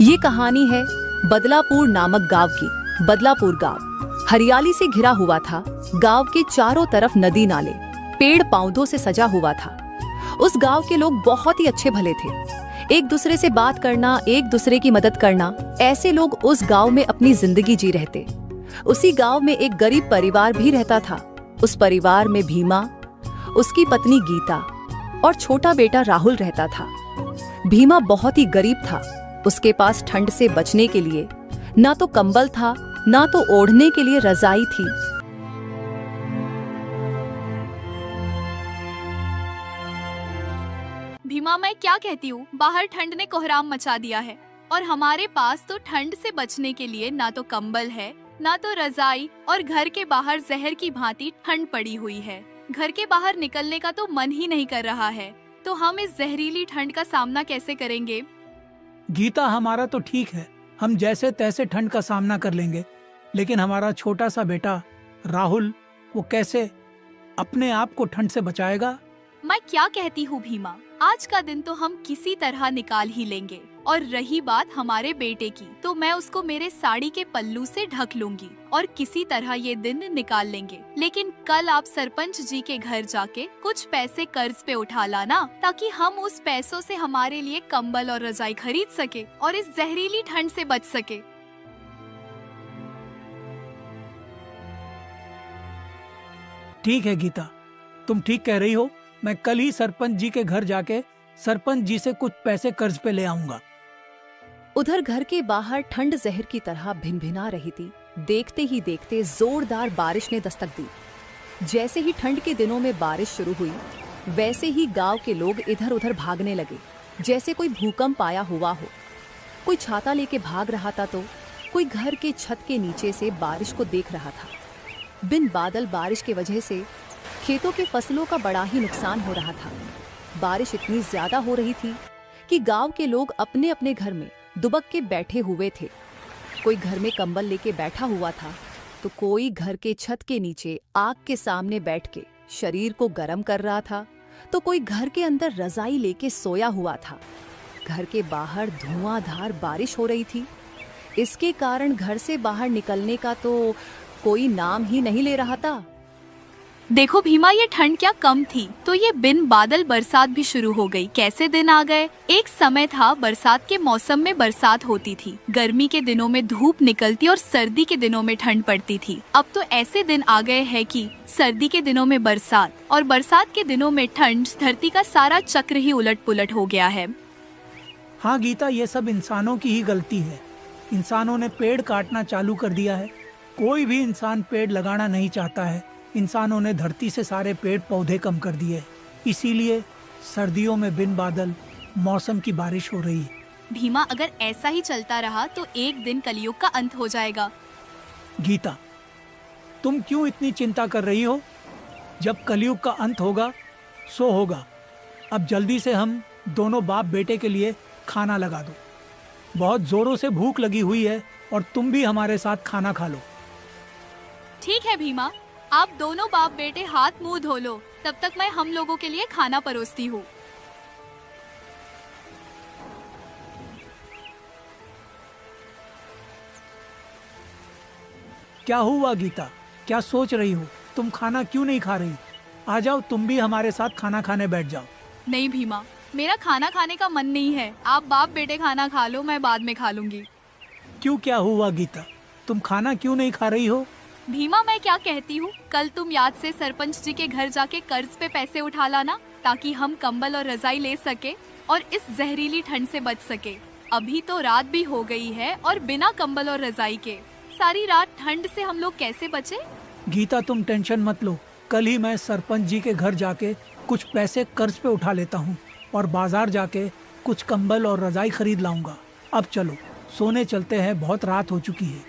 ये कहानी है बदलापुर नामक गांव की। बदलापुर गांव हरियाली से घिरा हुआ था। गांव के चारों तरफ नदी नाले, पेड़ पौधों से सजा हुआ था। उस गांव के लोग बहुत ही अच्छे भले थे। एक दूसरे से बात करना, एक दूसरे की मदद करना, ऐसे लोग उस गांव में अपनी जिंदगी जी रहे थे। उसी गांव में एक गरीब परिवार भी रहता था। उस परिवार में भीमा, उसकी पत्नी गीता और छोटा बेटा राहुल रहता था। भीमा बहुत ही गरीब था। उसके पास ठंड से बचने के लिए ना तो कंबल था, ना तो ओढ़ने के लिए रजाई थी। भीमा, मैं क्या कहती हूँ, बाहर ठंड ने कोहराम मचा दिया है और हमारे पास तो ठंड से बचने के लिए ना तो कंबल है, ना तो रजाई, और घर के बाहर जहर की भांति ठंड पड़ी हुई है। घर के बाहर निकलने का तो मन ही नहीं कर रहा है। तो हम इस जहरीली ठंड का सामना कैसे करेंगे? गीता, हमारा तो ठीक है, हम जैसे तैसे ठंड का सामना कर लेंगे, लेकिन हमारा छोटा सा बेटा राहुल, वो कैसे अपने आप को ठंड से बचाएगा? मैं क्या कहती हूँ भीमा, आज का दिन तो हम किसी तरह निकाल ही लेंगे। और रही बात हमारे बेटे की, तो मैं उसको मेरे साड़ी के पल्लू से ढक लूंगी और किसी तरह ये दिन निकाल लेंगे। लेकिन कल आप सरपंच जी के घर जाके कुछ पैसे कर्ज पे उठा लाना, ताकि हम उस पैसों से हमारे लिए कंबल और रजाई खरीद सके और इस जहरीली ठंड से बच सके। ठीक है गीता, तुम ठीक कह रही हो। मैं कल ही सरपंच जी के घर जाके सरपंच जी से कुछ पैसे कर्ज पे ले आऊंगा। उधर घर के बाहर ठंड जहर की तरह भिनभिना रही थी। देखते ही देखते जोरदार बारिश ने दस्तक दी। जैसे ही ठंड के दिनों में बारिश शुरू हुई, वैसे ही गांव के लोग इधर उधर भागने लगे, जैसे कोई भूकंप आया हुआ हो। कोई छाता लेके भाग रहा था तो कोई घर के छत के नीचे से बारिश को देख रहा था। बिन बादल बारिश की वजह से खेतों के फसलों का बड़ा ही नुकसान हो रहा था। बारिश इतनी ज्यादा हो रही थी कि गांव के लोग अपने अपने घर में दुबक के बैठे हुए थे। कोई घर में कंबल लेके बैठा हुआ था, तो कोई घर के छत के नीचे आग के सामने बैठ के शरीर को गर्म कर रहा था, तो कोई घर के अंदर रजाई लेके सोया हुआ था। घर के बाहर धुआंधार बारिश हो रही थी। इसके कारण घर से बाहर निकलने का तो कोई नाम ही नहीं ले रहा था। देखो भीमा, ये ठंड क्या कम थी, तो ये बिन बादल बरसात भी शुरू हो गई। कैसे दिन आ गए। एक समय था बरसात के मौसम में बरसात होती थी, गर्मी के दिनों में धूप निकलती और सर्दी के दिनों में ठंड पड़ती थी। अब तो ऐसे दिन आ गए हैं कि सर्दी के दिनों में बरसात और बरसात के दिनों में ठंड। धरती का सारा चक्र ही उलट पुलट हो गया है। हाँ गीता, ये सब इंसानों की ही गलती है। इंसानों ने पेड़ काटना चालू कर दिया है। कोई भी इंसान पेड़ लगाना नहीं चाहता है। इंसानों ने धरती से सारे पेड़ पौधे कम कर दिए, इसीलिए सर्दियों में बिन बादल मौसम की बारिश हो रही है। भीमा, अगर ऐसा ही चलता रहा तो एक दिन कलयुग का अंत हो जाएगा। गीता, तुम क्यों इतनी चिंता कर रही हो? जब कलयुग का अंत होगा सो होगा। अब जल्दी से हम दोनों बाप बेटे के लिए खाना लगा दो। बहुत जोरों से भूख लगी हुई है और तुम भी हमारे साथ खाना खा लो। ठीक है भीमा, आप दोनों बाप बेटे हाथ मुंह धो लो, तब तक मैं हम लोगों के लिए खाना परोसती हूँ। क्या हुआ गीता, क्या सोच रही हो? तुम खाना क्यों नहीं खा रही? आ जाओ, तुम भी हमारे साथ खाना खाने बैठ जाओ। नहीं भीमा, मेरा खाना खाने का मन नहीं है। आप बाप बेटे खाना खा लो, मैं बाद में खा लूंगी। क्यों, क्या हुआ गीता? तुम खाना क्यों नहीं खा रही हो? भीमा, मैं क्या कहती हूँ, कल तुम याद से सरपंच जी के घर जाके कर्ज पे पैसे उठा लाना, ताकि हम कंबल और रजाई ले सके और इस जहरीली ठंड से बच सके। अभी तो रात भी हो गई है और बिना कंबल और रजाई के सारी रात ठंड से हम लोग कैसे बचे? गीता, तुम टेंशन मत लो। कल ही मैं सरपंच जी के घर जाके कुछ पैसे कर्ज पे उठा लेता हूँ और बाजार जाके कुछ कंबल और रजाई खरीद लाऊंगा। अब चलो, सोने चलते हैं, बहुत रात हो चुकी है।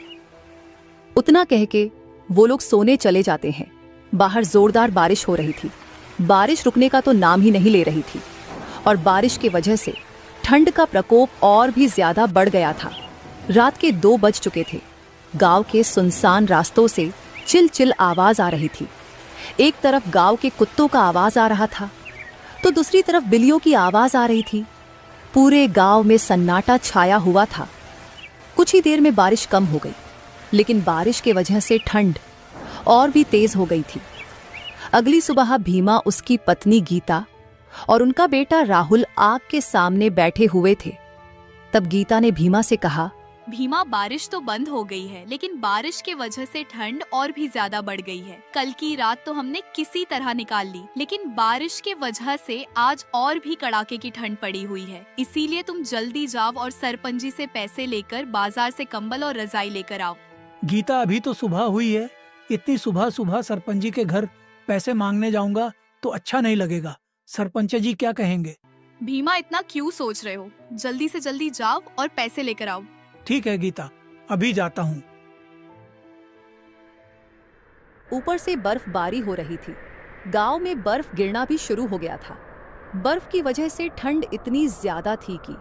उतना कह के वो लोग सोने चले जाते हैं। बाहर जोरदार बारिश हो रही थी। बारिश रुकने का तो नाम ही नहीं ले रही थी और बारिश की वजह से ठंड का प्रकोप और भी ज्यादा बढ़ गया था। रात के 2 बज चुके थे। गांव के सुनसान रास्तों से चिल चिल आवाज आ रही थी। एक तरफ गांव के कुत्तों का आवाज आ रहा था, तो दूसरी तरफ बिल्लियों की आवाज आ रही थी। पूरे गांव में सन्नाटा छाया हुआ था। कुछ ही देर में बारिश कम हो गई, लेकिन बारिश के वजह से ठंड और भी तेज हो गई थी। अगली सुबह भीमा, उसकी पत्नी गीता और उनका बेटा राहुल आग के सामने बैठे हुए थे। तब गीता ने भीमा से कहा, भीमा, बारिश तो बंद हो गई है, लेकिन बारिश के वजह से ठंड और भी ज्यादा बढ़ गई है। कल की रात तो हमने किसी तरह निकाल ली, लेकिन बारिश के वजह से आज और भी कड़ाके की ठंड पड़ी हुई है। इसीलिए तुम जल्दी जाओ और सरपंच जी से पैसे लेकर बाजार से कंबल और रजाई लेकर आओ। गीता, अभी तो सुबह हुई है, इतनी सुबह सुबह सरपंच जी के घर पैसे मांगने जाऊंगा तो अच्छा नहीं लगेगा। सरपंच जी क्या कहेंगे? भीमा, इतना क्यों सोच रहे हो? जल्दी से जल्दी जाओ और पैसे लेकर आओ। ठीक है गीता, अभी जाता हूँ। ऊपर से बर्फबारी हो रही थी। गांव में बर्फ गिरना भी शुरू हो गया था। बर्फ की वजह से ठंड इतनी ज्यादा थी कि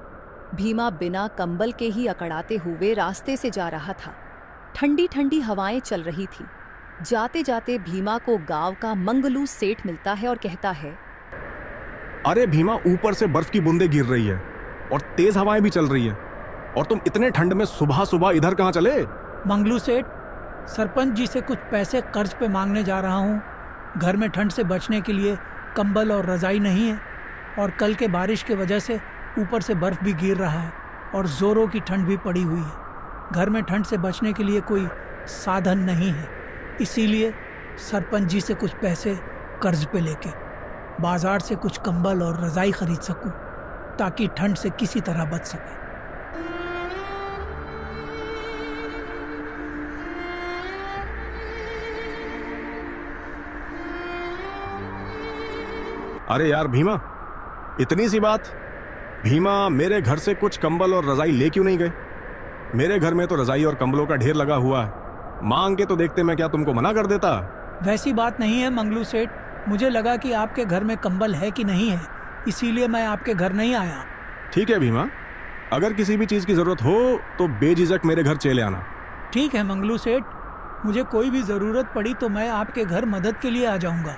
भीमा बिना कंबल के ही अकड़ाते हुए रास्ते से जा रहा था। ठंडी ठंडी हवाएं चल रही थी। जाते जाते भीमा को गांव का मंगलू सेठ मिलता है और कहता है, अरे भीमा, ऊपर से बर्फ की बूंदें गिर रही है और तेज हवाएं भी चल रही है, और तुम इतने ठंड में सुबह सुबह इधर कहाँ चले? मंगलू सेठ, सरपंच जी से कुछ पैसे कर्ज पे मांगने जा रहा हूँ। घर में ठंड से बचने के लिए कंबल और रजाई नहीं है, और कल के बारिश के वजह से ऊपर से बर्फ भी गिर रहा है और जोरों की ठंड भी पड़ी हुई है। घर में ठंड से बचने के लिए कोई साधन नहीं है, इसीलिए सरपंच जी से कुछ पैसे कर्ज पे लेके बाजार से कुछ कंबल और रजाई खरीद सकूं, ताकि ठंड से किसी तरह बच सके। अरे यार भीमा, इतनी सी बात। भीमा, मेरे घर से कुछ कंबल और रजाई ले क्यों नहीं गए? मेरे घर में तो रजाई और कंबलों का ढेर लगा हुआ है। मांग के तो देखते, मैं क्या तुमको मना कर देता? वैसी बात नहीं है मंगलू सेठ, मुझे लगा कि आपके घर में कंबल है कि नहीं है, इसीलिए मैं आपके घर नहीं आया। ठीक है भीमा, अगर किसी भी चीज की जरूरत हो तो बेझिझक मेरे घर चले आना। ठीक है मंगलू सेठ, मुझे कोई भी जरूरत पड़ी तो मैं आपके घर मदद के लिए आ जाऊंगा।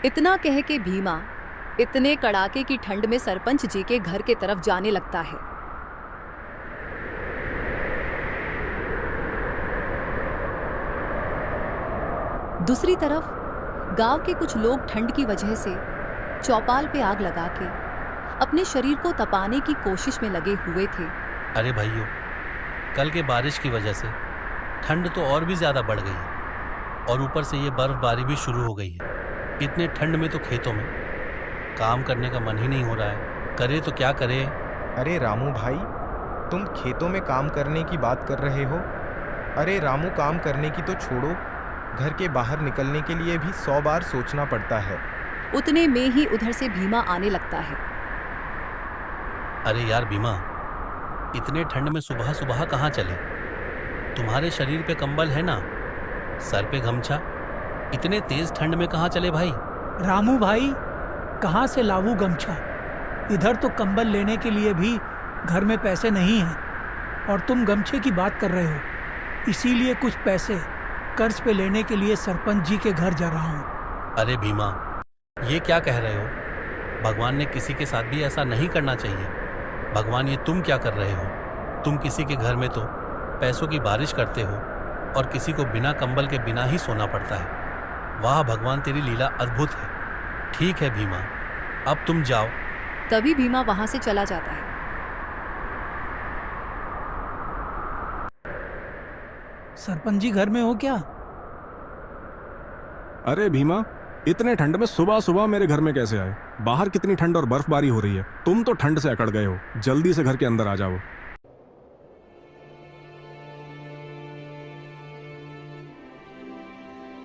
इतना कह के भीमा इतने कड़ाके की ठंड में सरपंच जी के घर के तरफ जाने लगता है। दूसरी तरफ गांव के कुछ लोग ठंड की वजह से चौपाल पे आग लगा के अपने शरीर को तपाने की कोशिश में लगे हुए थे। अरे भाइयों, कल के बारिश की वजह से ठंड तो और भी ज्यादा बढ़ गई है, और ऊपर से ये बर्फबारी भी शुरू हो गई है। इतने ठंड में तो खेतों में काम करने का मन ही नहीं हो रहा है, करे तो क्या करे। अरे रामू भाई, तुम खेतों में काम करने की बात कर रहे हो? अरे रामू, काम करने की तो छोड़ो, घर के बाहर निकलने के लिए भी 100 बार सोचना पड़ता है। उतने में ही उधर से भीमा आने लगता है। अरे यार भीमा, इतने ठंड में सुबह सुबह कहाँ चले? तुम्हारे शरीर पे कंबल है ना, सर पे गमछा, इतने तेज ठंड में कहाँ चले भाई? रामू भाई, कहाँ से लाऊं गमछा? इधर तो कंबल लेने के लिए भी घर में पैसे नहीं हैं, और तुम गमछे की बात कर रहे हो, इसीलिए कुछ पैसे कर्ज पे लेने के लिए सरपंच जी के घर जा रहा हूँ। अरे भीमा, ये क्या कह रहे हो? भगवान ने किसी के साथ भी ऐसा नहीं करना चाहिए। भगवान, ये तुम क्या कर रहे हो? तुम किसी के घर में तो पैसों की बारिश करते हो और किसी को बिना कंबल के बिना ही सोना पड़ता है। वाह भगवान, तेरी लीला अद्भुत है। ठीक है भीमा, अब तुम जाओ। तभी भीमा वहां से चला जाता है। सरपंच जी घर में हो क्या? अरे भीमा, इतने ठंड में सुबह सुबह मेरे घर में कैसे आए? बाहर कितनी ठंड और बर्फबारी हो रही है, तुम तो ठंड से अकड़ गए हो। जल्दी से घर के अंदर आ जाओ।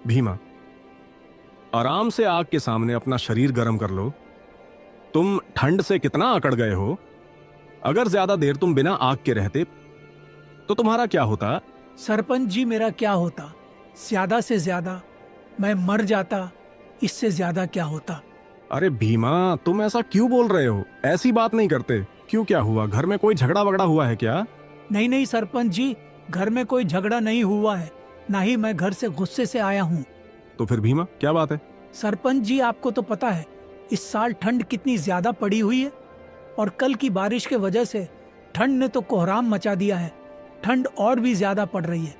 भीमा, आराम से आग के सामने अपना शरीर गर्म कर लो। तुम ठंड से कितना अकड़ गए हो? अगर ज्यादा देर तुम बिना आग के रहते तो तुम्हारा क्या होता? सरपंच जी, मेरा क्या होता? ज्यादा से ज्यादा मैं मर जाता, इससे ज्यादा क्या होता? अरे भीमा, तुम ऐसा क्यों बोल रहे हो? ऐसी बात नहीं करते। क्यों, क्या हुआ? घर में कोई झगड़ा वगड़ा हुआ है क्या? नहीं नहीं सरपंच जी, घर में कोई झगड़ा नहीं हुआ है, ना ही मैं घर से गुस्से से आया हूँ। तो फिर भीमा, क्या बात है? सरपंच जी, आपको तो पता है इस साल ठंड कितनी ज्यादा पड़ी हुई है, और कल की बारिश के वजह से ठंड ने तो कोहराम मचा दिया है। ठंड और भी ज्यादा पड़ रही है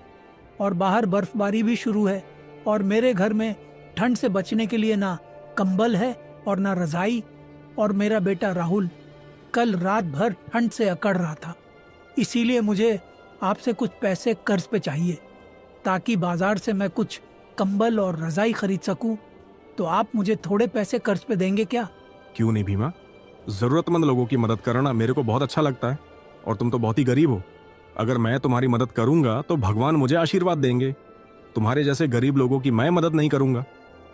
और बाहर बर्फबारी भी शुरू है और मेरे घर में ठंड से बचने के लिए ना कंबल है और ना रजाई। और मेरा बेटा राहुल कल रात भर ठंड से अकड़ रहा था, इसीलिए मुझे आपसे कुछ पैसे कर्ज पे चाहिए ताकि बाजार से मैं कुछ कंबल और रजाई खरीद सकूं। तो आप मुझे थोड़े पैसे कर्ज पे देंगे क्या? क्यों नहीं भीमा, जरूरतमंद लोगों की मदद करना मेरे को बहुत अच्छा लगता है और तुम तो बहुत ही गरीब हो। अगर मैं तुम्हारी मदद करूंगा तो भगवान मुझे आशीर्वाद देंगे। तुम्हारे जैसे गरीब लोगों की मैं मदद नहीं करूंगा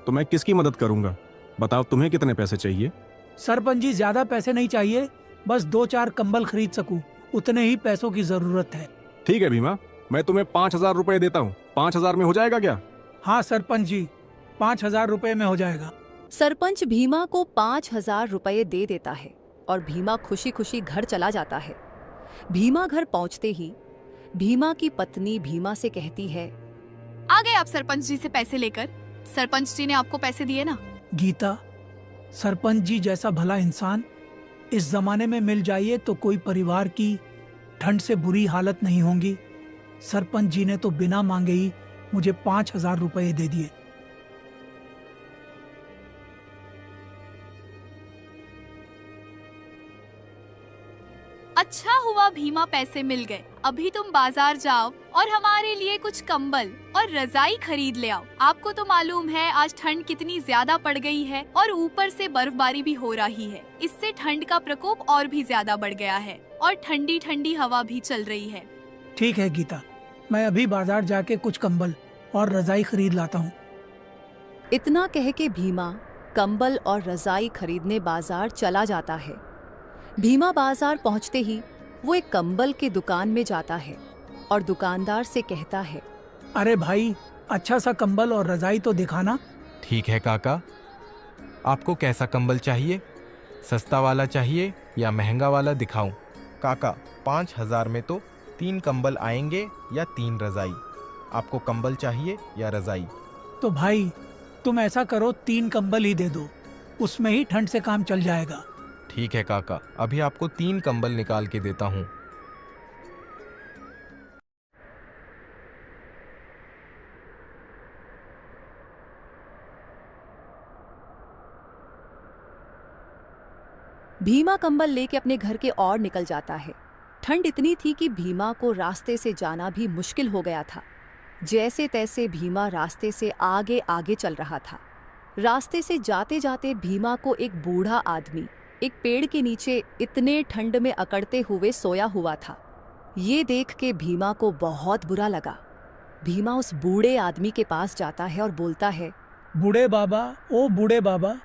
तो मैं किसकी मदद करूंगा? बताओ तुम्हें कितने पैसे चाहिए? सरपंच जी, ज्यादा पैसे नहीं चाहिए, बस 2-4 कंबल खरीद सकूं, उतने ही पैसों की जरूरत है। ठीक है भीमा, मैं तुम्हें 5,000 रुपए देता हूँ। 5,000 में हो जाएगा क्या? हाँ सरपंच जी, 5,000 रुपए में हो जाएगा। सरपंच भीमा को 5,000 रुपये दे देता है और भीमा खुशी खुशी घर चला जाता है। भीमा घर पहुंचते ही भीमा की पत्नी भीमा से कहती है, आ गए आप सरपंच जी से पैसे लेकर। सरपंच जी ने आपको पैसे दिए ना? गीता, सरपंच जी जैसा भला इंसान इस जमाने में मिल जाइए तो कोई परिवार की ठंड से बुरी हालत नहीं होगी। सरपंच जी ने तो बिना मांगे ही मुझे 5,000 रुपये दे दिए। अच्छा हुआ भीमा, पैसे मिल गए। अभी तुम बाजार जाओ और हमारे लिए कुछ कंबल और रजाई खरीद ले आओ। आपको तो मालूम है आज ठंड कितनी ज्यादा पड़ गई है और ऊपर से बर्फबारी भी हो रही है। इससे ठंड का प्रकोप और भी ज्यादा बढ़ गया है और ठंडी ठंडी हवा भी चल रही है। ठीक है गीता, मैं अभी बाजार जाके कुछ कंबल और रजाई खरीद लाता हूँ। इतना कह के भीमा कंबल और रजाई खरीदने बाजार चला जाता है। भीमा बाजार पहुंचते ही वो एक कंबल की दुकान में जाता है और दुकानदार से कहता है, अरे भाई, अच्छा सा कंबल और रजाई तो दिखाना। ठीक है काका, आपको कैसा कंबल चाहिए? सस्ता वाला चाहिए या महंगा वाला दिखाऊं? काका, 5,000 में तो 3 कंबल आएंगे या 3 रजाई। आपको कंबल चाहिए या रजाई? तो भाई तुम ऐसा करो, 3 कंबल ही दे दो, उसमें ही ठंड से काम चल जाएगा। ठीक है काका, अभी आपको 3 कंबल निकाल के देता हूँ। भीमा कंबल लेके अपने घर के ओर निकल जाता है। ठंड इतनी थी कि भीमा को रास्ते से जाना भी मुश्किल हो गया था। जैसे तैसे भीमा रास्ते से आगे आगे चल रहा था। रास्ते से जाते जाते भीमा को एक बूढ़ा आदमी एक पेड़ के नीचे इतने ठंड में अकड़ते हुए सोया हुआ था। ये देख के भीमा को बहुत बुरा लगा। भीमा उस बूढ़े आदमी के पास जाता है और बोलता है, बूढ़े बाबा, ओ बूढ़े बाबा।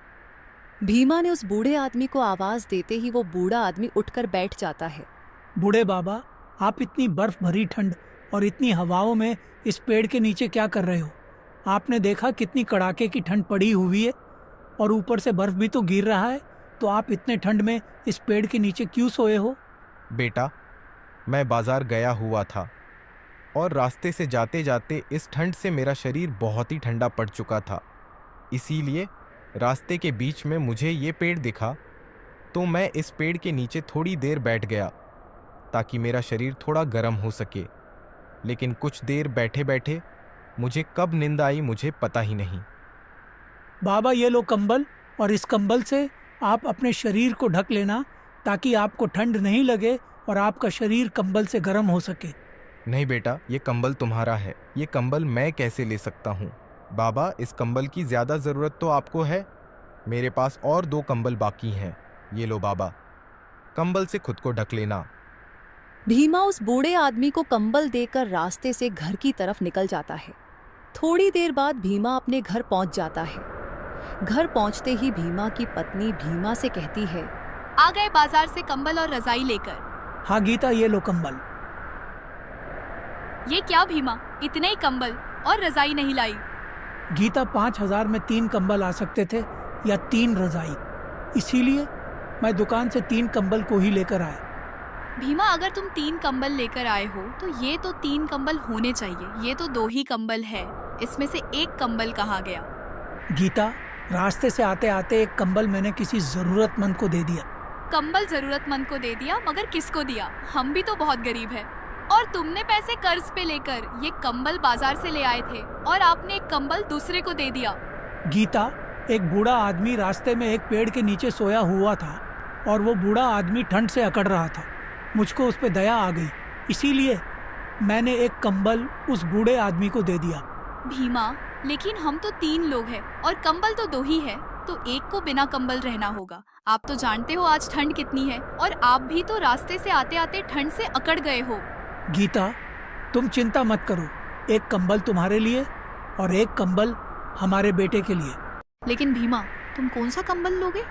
भीमा ने उस बूढ़े आदमी को आवाज देते ही वो बूढ़ा आदमी उठकर बैठ जाता है। बूढ़े बाबा, आप इतनी बर्फ भरी ठंड और इतनी हवाओं में इस पेड़ के नीचे क्या कर रहे हो? आपने देखा कितनी कड़ाके की ठंड पड़ी हुई है और ऊपर से बर्फ भी तो गिर रहा है, तो आप इतने ठंड में इस पेड़ के नीचे क्यों सोए हो? बेटा, मैं बाजार गया हुआ था और रास्ते से जाते जाते इस ठंड से मेरा शरीर बहुत ही ठंडा पड़ चुका था। इसीलिए रास्ते के बीच में मुझे ये पेड़ दिखा तो मैं इस पेड़ के नीचे थोड़ी देर बैठ गया ताकि मेरा शरीर थोड़ा गर्म हो सके। लेकिन कुछ देर बैठे बैठे मुझे कब नींद आई मुझे पता ही नहीं। बाबा, ये लो कंबल, और इस कंबल से आप अपने शरीर को ढक लेना ताकि आपको ठंड नहीं लगे और आपका शरीर कंबल से गर्म हो सके। नहीं बेटा, ये कंबल तुम्हारा है, ये कंबल मैं कैसे ले सकता हूँ? बाबा, इस कंबल की ज़्यादा ज़रूरत तो आपको है। मेरे पास और 2 कंबल बाकी हैं। ये लो बाबा, कंबल से खुद को ढक लेना। भीमा उस बूढ़े आदमी को कंबल देकर रास्ते से घर की तरफ निकल जाता है। थोड़ी देर बाद भीमा अपने घर पहुंच जाता है। घर पहुंचते ही भीमा की पत्नी भीमा से कहती है, आ गए बाजार से कंबल और रजाई लेकर। हाँ गीता, ये लो कंबल। ये क्या भीमा, इतने ही कंबल और रजाई नहीं लाई? गीता, 5,000 में 3 कंबल आ सकते थे या 3 रजाई, इसीलिए मैं दुकान से 3 कंबल को ही लेकर आया। भीमा, अगर तुम 3 कंबल लेकर आए हो तो ये तो 3 कंबल होने चाहिए। ये तो 2 ही कंबल है, इसमें से 1 कंबल कहाँ गया? गीता, रास्ते से आते आते एक कंबल मैंने किसी जरूरतमंद को दे दिया। कंबल जरूरतमंद को दे दिया? मगर किसको दिया? हम भी तो बहुत गरीब है। और तुमने पैसे कर्ज पे लेकर ये कंबल बाजार से ले आए थे और आपने एक कंबल दूसरे को दे दिया। गीता, एक बूढ़ा आदमी रास्ते में एक पेड़ के नीचे सोया हुआ था और वो बूढ़ा आदमी ठंड से अकड़ रहा था। मुझको उस पर दया आ गई, इसीलिए मैंने एक कंबल उस बूढ़े आदमी को दे दिया। भीमा, लेकिन हम तो 3 लोग हैं और कंबल तो 2 ही है, तो एक को बिना कंबल रहना होगा। आप तो जानते हो आज ठंड कितनी है और आप भी तो रास्ते से आते आते ठंड से अकड़ गए हो। गीता, तुम चिंता मत करो, एक कंबल तुम्हारे लिए और एक कंबल हमारे बेटे के लिए। लेकिन भीमा, तुम कौन सा कंबल लोगे?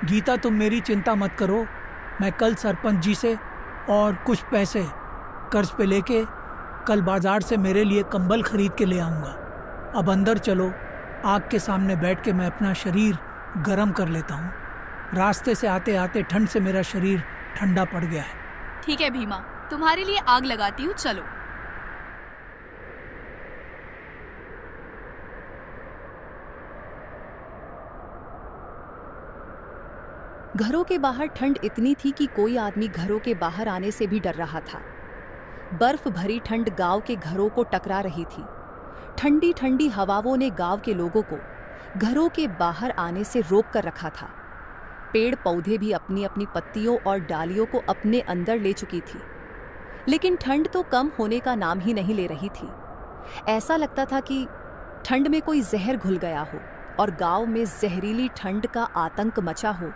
गीता, तुम मेरी चिंता मत करो, मैं कल सरपंच जी से और कुछ पैसे कर्ज पे लेके कल बाजार से मेरे लिए कंबल खरीद के ले आऊँगा। अब अंदर चलो, आग के सामने बैठ के मैं अपना शरीर गर्म कर लेता हूँ। रास्ते से आते आते ठंड से मेरा शरीर ठंडा पड़ गया है। ठीक है भीमा, तुम्हारे लिए आग लगाती हूँ, चलो। घरों के बाहर ठंड इतनी थी कि कोई आदमी घरों के बाहर आने से भी डर रहा था। बर्फ भरी ठंड गांव के घरों को टकरा रही थी। ठंडी ठंडी हवाओं ने गांव के लोगों को घरों के बाहर आने से रोक कर रखा था। पेड़ पौधे भी अपनी अपनी पत्तियों और डालियों को अपने अंदर ले चुकी थी, लेकिन ठंड तो कम होने का नाम ही नहीं ले रही थी। ऐसा लगता था कि ठंड में कोई जहर घुल गया हो और गांव में जहरीली ठंड का आतंक मचा हो।